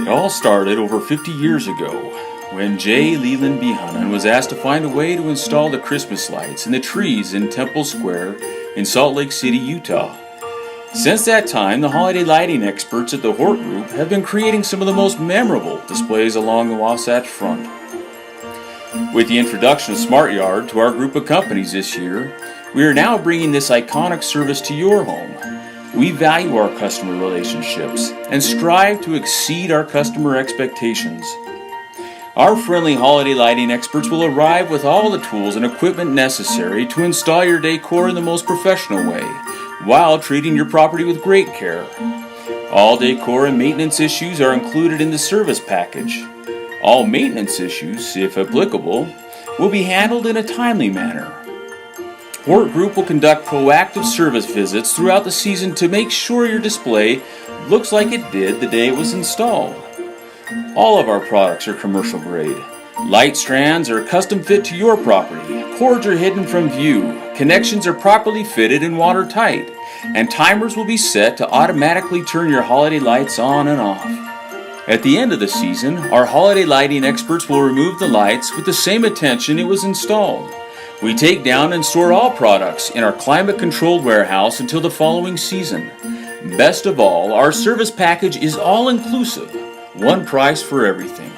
all started over 50 years ago when J Leland Behunin was asked to find a way to install the Christmas lights in the trees in Temple Square in Salt Lake City, Utah. Since that time, the holiday lighting experts at the Hort Group have been creating some of the most memorable displays along the Wasatch Front. With the introduction of SmartYard to our group of companies this year, we are now bringing this iconic service to your home. We value our customer relationships and strive to exceed our customer expectations. Our friendly holiday lighting experts will arrive with all the tools and equipment necessary to install your decor in the most professional way, while treating your property with great care. All decor and maintenance issues are included in the service package. All maintenance issues, if applicable, will be handled in a timely manner. Hort Group will conduct proactive service visits throughout the season to make sure your display looks like it did the day it was installed. All of our products are commercial grade. Light strands are custom fit to your property. Cords are hidden from view. Connections are properly fitted and watertight. And timers will be set to automatically turn your holiday lights on and off. At the end of the season, our holiday lighting experts will remove the lights with the same attention it was installed. We take down and store all products in our climate-controlled warehouse until the following season. Best of all, our service package is all-inclusive, one price for everything.